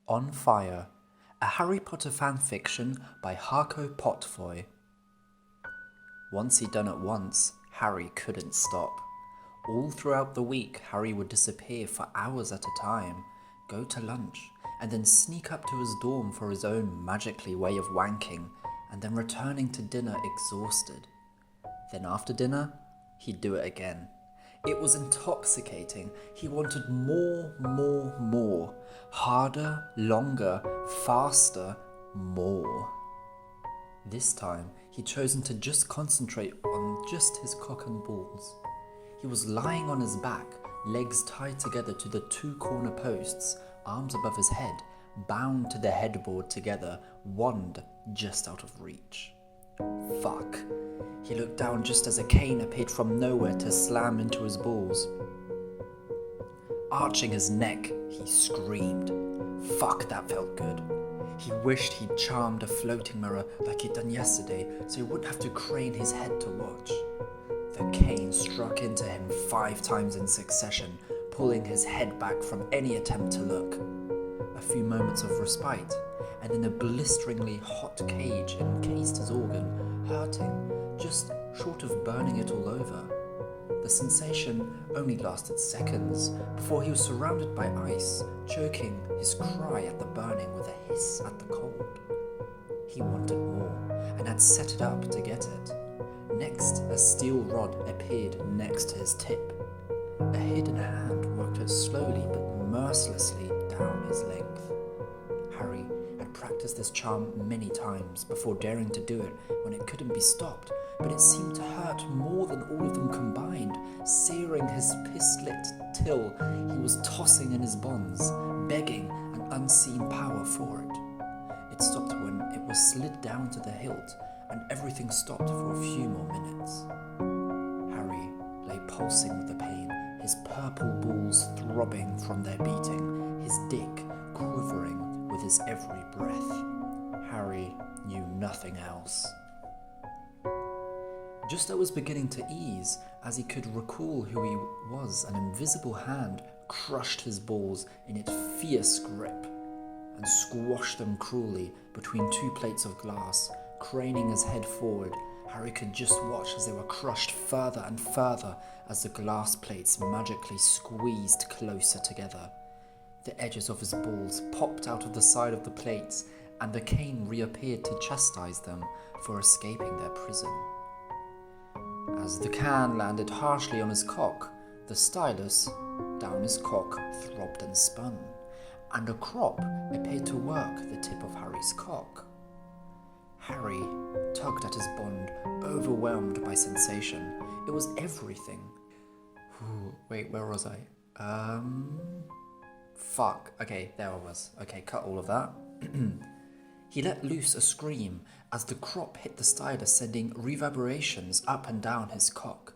On Fire, a Harry Potter fanfiction by Harco Potfoy. Once he'd done it once, Harry couldn't stop. All throughout the week, Harry would disappear for hours at a time, go to lunch, and then sneak up to his dorm for his own magically way of wanking, and then returning to dinner exhausted. Then after dinner, he'd do it again. It was intoxicating. He wanted more. Harder, longer, faster, more. This time, he'd chosen to just concentrate on just his cock and balls. He was lying on his back, legs tied together to the two corner posts, arms above his head, bound to the headboard together, wand just out of reach. Fuck. He looked down just as a cane appeared from nowhere to slam into his balls. Arching his neck, he screamed. Fuck, that felt good. He wished he'd charmed a floating mirror like he'd done yesterday so he wouldn't have to crane his head to watch. The cane struck into him 5 times in succession, pulling his head back from any attempt to look. A few moments of respite, and then a blisteringly hot cage encased his organ, hurting, just short of burning it all over. The sensation only lasted seconds before he was surrounded by ice, choking his cry at the burning with a hiss at the cold. He wanted more, and had set it up to get it. Next, a steel rod appeared next to his tip. A hidden hand worked it slowly but mercilessly down his length. Harry had practiced this charm many times before daring to do it when it couldn't be stopped, but it seemed to hurt more than all of them combined, searing his piss-lit till he was tossing in his bonds, begging an unseen power for it. It stopped when it was slid down to the hilt, and everything stopped for a few more minutes. Harry lay pulsing with the pain, his purple balls throbbing from their beating, his dick quivering with his every breath. Harry knew nothing else. Just as it was beginning to ease, as he could recall who he was, an invisible hand crushed his balls in its fierce grip and squashed them cruelly between 2 plates of glass. Craning his head forward, Harry could just watch as they were crushed further and further as the glass plates magically squeezed closer together. The edges of his balls popped out of the side of the plates, and the cane reappeared to chastise them for escaping their prison. As the can landed harshly on his cock, the stylus down his cock throbbed and spun, and a crop appeared to work the tip of Harry's cock. Harry tugged at his bond, overwhelmed by sensation. It was everything. Wait, where was I? Fuck. Okay, there I was. Okay, cut all of that. He let loose a scream as the crop hit the stylus, sending reverberations up and down his cock.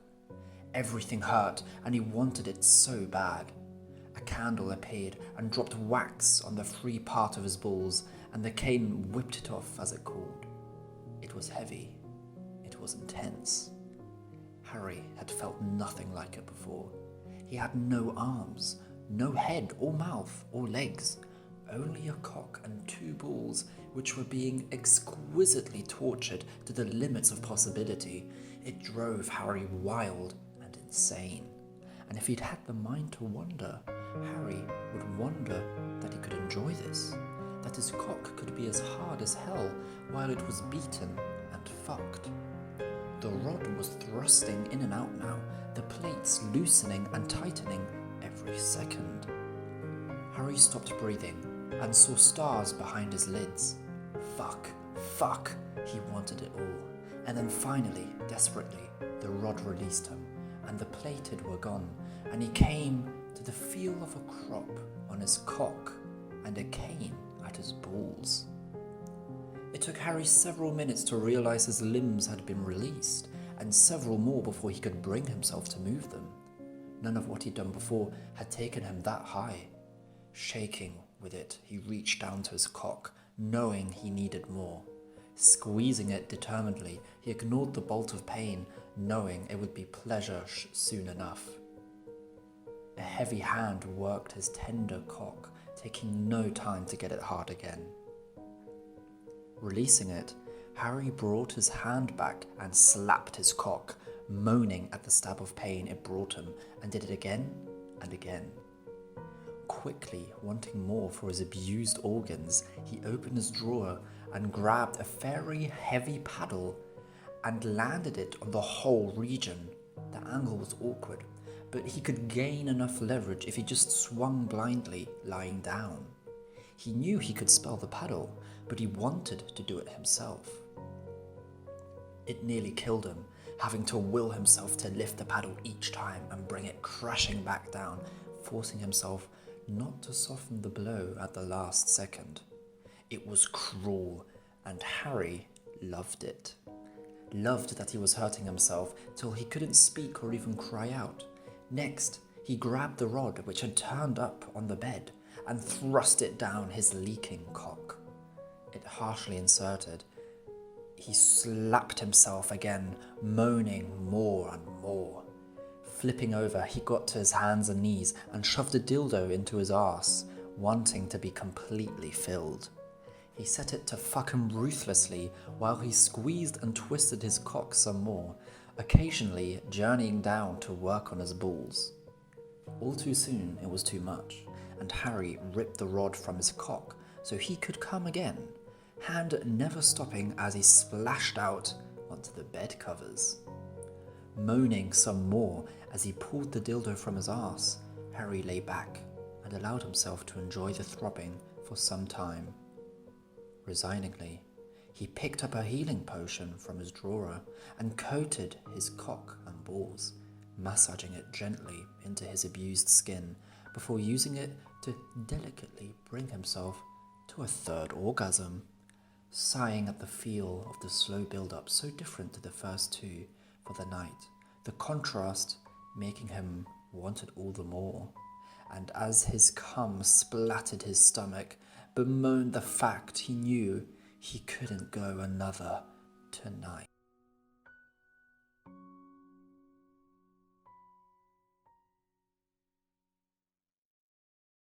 Everything hurt, and he wanted it so bad. A candle appeared and dropped wax on the free part of his balls, and the cane whipped it off as it cooled. It was heavy. It was intense. Harry had felt nothing like it before. He had no arms, no head or mouth or legs, only a cock and 2 balls which were being exquisitely tortured to the limits of possibility. It drove Harry wild and insane. And if he'd had the mind to wonder, Harry would wonder that he could enjoy this, that his cock could be as hard as hell while it was beaten and fucked. The rod was thrusting in and out now, the plates loosening and tightening every second. Harry stopped breathing and saw stars behind his lids. Fuck, he wanted it all. And then finally, desperately, the rod released him, and the plated were gone, and he came to the feel of a crop on his cock and a cane at his balls. It took Harry several minutes to realize his limbs had been released, and several more before he could bring himself to move them. None of what he'd done before had taken him that high. Shaking with it, he reached down to his cock, knowing he needed more. Squeezing it determinedly, he ignored the bolt of pain, knowing it would be pleasure soon enough. A heavy hand worked his tender cock, taking no time to get it hard again. Releasing it, Harry brought his hand back and slapped his cock, moaning at the stab of pain it brought him, and did it again and again. Quickly, wanting more for his abused organs, he opened his drawer and grabbed a very heavy paddle and landed it on the whole region. The angle was awkward, but he could gain enough leverage if he just swung blindly, lying down. He knew he could spell the paddle, but he wanted to do it himself. It nearly killed him, having to will himself to lift the paddle each time and bring it crashing back down, forcing himself not to soften the blow at the last second. It was cruel, and Harry loved it. Loved that he was hurting himself till he couldn't speak or even cry out. Next, he grabbed the rod which had turned up on the bed and thrust it down his leaking cock. It harshly inserted. He slapped himself again, moaning more and more. Flipping over, he got to his hands and knees and shoved a dildo into his arse, wanting to be completely filled. He set it to fuck him ruthlessly while he squeezed and twisted his cock some more, occasionally journeying down to work on his balls. All too soon it was too much, and Harry ripped the rod from his cock so he could come again, hand never stopping as he splashed out onto the bed covers. Moaning some more as he pulled the dildo from his arse, Harry lay back and allowed himself to enjoy the throbbing for some time. Resigningly, he picked up a healing potion from his drawer and coated his cock and balls, massaging it gently into his abused skin before using it to delicately bring himself to a third orgasm, sighing at the feel of the slow build-up so different to the first two for the night, the contrast making him want it all the more, and as his cum splattered his stomach, bemoaned the fact he knew he couldn't go another tonight.